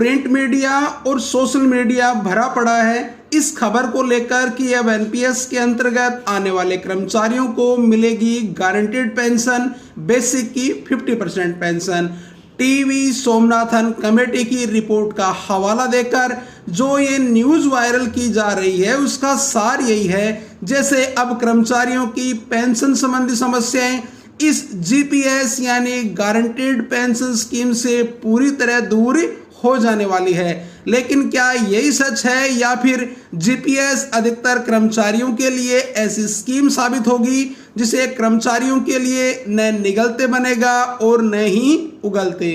Print media और social media भरा पड़ा है इस खबर को लेकर कि अब एनपीएस के अंतर्गत आने वाले कर्मचारियों को मिलेगी गारंटेड पेंशन, बेसिक की 50% पेंशन। टीवी सोमनाथन कमेटी की रिपोर्ट का हवाला देकर जो ये न्यूज वायरल की जा रही है उसका सार यही है जैसे अब कर्मचारियों की पेंशन संबंधी समस्याएं इस जीपीएस यानी गारंटेड पेंशन स्कीम से पूरी तरह दूर हो जाने वाली है। लेकिन क्या यही सच है या फिर जीपीएस अधिकतर कर्मचारियों के लिए ऐसी स्कीम साबित होगी जिसे कर्मचारियों के लिए न निगलते बनेगा और न ही उगलते।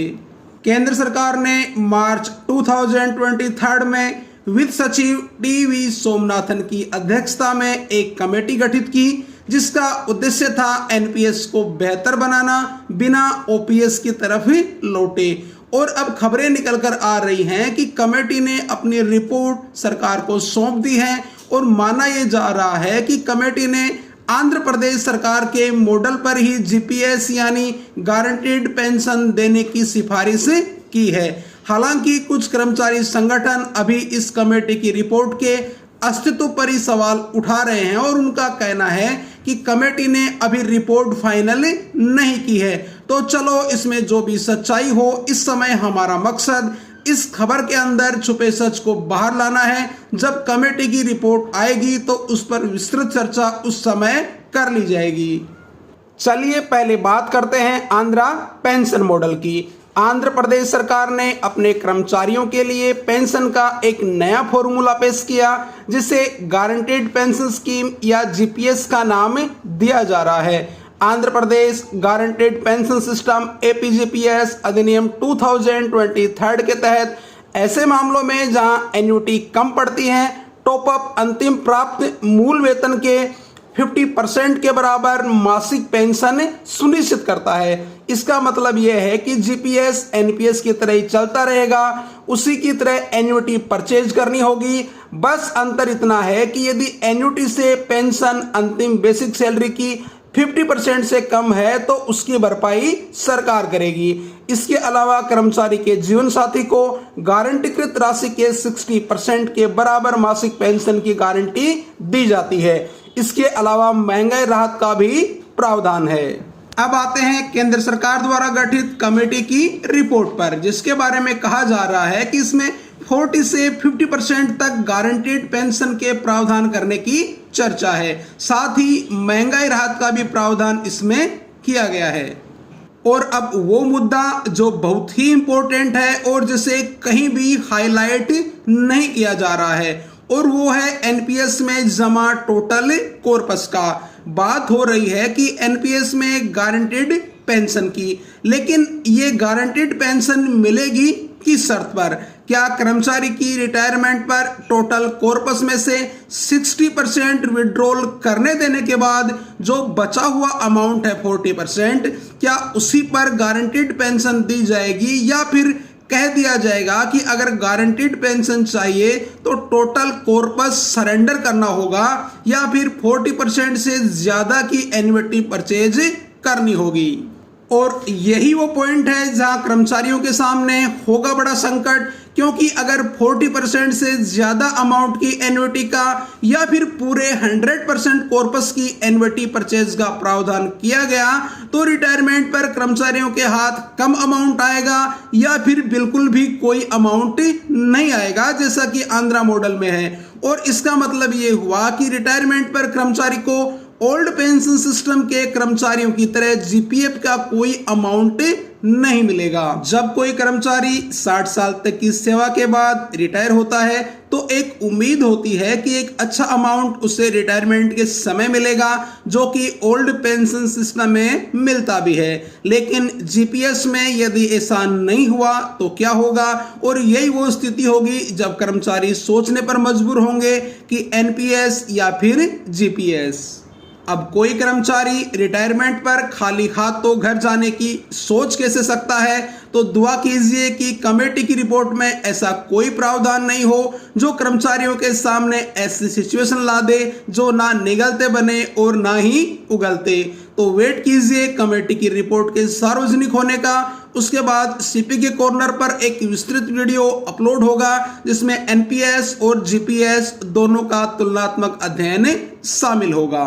केंद्र सरकार ने मार्च 2023 में वित्त सचिव टीवी सोमनाथन की अध्यक्षता में एक कमेटी गठित की जिसका उद्देश्य था एनपीएस को बेहतर बनाना बिना ओपीएस की तरफ लौटे। और अब खबरें निकलकर आ रही हैं कि कमेटी ने अपनी रिपोर्ट सरकार को सौंप दी है और माना यह जा रहा है कि कमेटी ने आंध्र प्रदेश सरकार के मॉडल पर ही जीपीएस यानी गारंटेड पेंशन देने की सिफारिश की है। हालांकि कुछ कर्मचारी संगठन अभी इस कमेटी की रिपोर्ट के अस्तित्व पर ही सवाल उठा रहे हैं और उनका कहना है कि कमेटी ने अभी रिपोर्ट फाइनल नहीं की है। तो चलो इसमें जो भी सच्चाई हो, इस समय हमारा मकसद इस खबर के अंदर छुपे सच को बाहर लाना है। जब कमेटी की रिपोर्ट आएगी तो उस पर विस्तृत चर्चा उस समय कर ली जाएगी। चलिए पहले बात करते हैं आंध्रा पेंशन मॉडल की। आंध्र प्रदेश सरकार ने अपने कर्मचारियों के लिए पेंशन का एक नया फॉर्मूला पेश किया जिसे गारंटेड पेंशन स्कीम या जीपीएस का नाम दिया जा रहा है। Andhra Pradesh guaranteed pension system एपीजीपीएस अधिनियम 2023 के तहत ऐसे मामलों में जहां एन्युटी कम पड़ती है टॉपअप अंतिम प्राप्त मूल वेतन के 50% के बराबर मासिक पेंशन सुनिश्चित करता है। इसका मतलब यह है कि जीपीएस एनपीएस की तरह ही चलता रहेगा, उसी की तरह एन्युटी परचेज करनी होगी। बस अंतर इतना है कि यदि एन्युटी से पेंशन अंतिम बेसिक सैलरी की 50% से कम है तो उसकी भरपाई सरकार करेगी। इसके अलावा कर्मचारी के जीवन साथी को गारंटीकृत राशि के 60% के बराबर मासिक पेंशन की गारंटी दी जाती है। इसके अलावा महंगाई राहत का भी प्रावधान है। अब आते हैं केंद्र सरकार द्वारा गठित कमेटी की रिपोर्ट पर, जिसके बारे में कहा जा रहा है कि इसमें 40 से 50% तक गारंटेड पेंशन के प्रावधान करने की चर्चा है। साथ ही महंगाई राहत का भी प्रावधान इसमें किया गया है। और अब वो मुद्दा जो बहुत ही इंपॉर्टेंट है और जिसे कहीं भी हाईलाइट नहीं किया जा रहा है और वो है एनपीएस में जमा टोटल कॉर्पस का। बात हो रही है कि एनपीएस में गारंटेड पेंशन की, लेकिन ये गारंटेड पेंशन मिलेगी किस शर्त पर? क्या कर्मचारी की रिटायरमेंट पर टोटल कॉर्पस में से 60% विड्रॉल करने देने के बाद जो बचा हुआ अमाउंट है 40%, क्या उसी पर गारंटेड पेंशन दी जाएगी या फिर कह दिया जाएगा कि अगर गारंटीड पेंशन चाहिए तो टोटल कॉर्पस सरेंडर करना होगा या फिर 40% से ज्यादा की एन्युटी परचेज करनी होगी? और यही वो पॉइंट है जहां कर्मचारियों के सामने होगा बड़ा संकट, क्योंकि अगर 40% से ज्यादा अमाउंट की एन्युटी का या फिर पूरे 100% कॉर्पस की एन्युटी परचेज का प्रावधान किया गया तो रिटायरमेंट पर कर्मचारियों के हाथ कम अमाउंट आएगा या फिर बिल्कुल भी कोई अमाउंट नहीं आएगा जैसा कि आंध्रा मॉडल में है। और इसका मतलब ये हुआ कि रिटायरमेंट पर कर्मचारी को ओल्ड पेंशन सिस्टम के कर्मचारियों की तरह जीपीएफ का कोई अमाउंट नहीं मिलेगा। जब कोई कर्मचारी 60 साल तक की सेवा के बाद रिटायर होता है तो एक उम्मीद होती है कि एक अच्छा अमाउंट उसे रिटायरमेंट के समय मिलेगा जो कि ओल्ड पेंशन सिस्टम में मिलता भी है। लेकिन जीपीएस में यदि ऐसा नहीं हुआ तो क्या होगा? और यही वो स्थिति होगी जब कर्मचारी सोचने पर मजबूर होंगे कि एनपीएस या फिर जीपीएस। अब कोई कर्मचारी रिटायरमेंट पर खाली हाथ तो घर जाने की सोच कैसे सकता है? तो दुआ कीजिए कि कमेटी की रिपोर्ट में ऐसा कोई प्रावधान नहीं हो जो कर्मचारियों के सामने ऐसी सिचुएशन ला दे जो ना निगलते बने और ना ही उगलते। तो वेट कीजिए कमेटी की रिपोर्ट के सार्वजनिक होने का। उसके बाद सीपी के कॉर्नर पर एक विस्तृत वीडियो अपलोड होगा जिसमें एनपीएस और जीपीएस दोनों का तुलनात्मक अध्ययन शामिल होगा।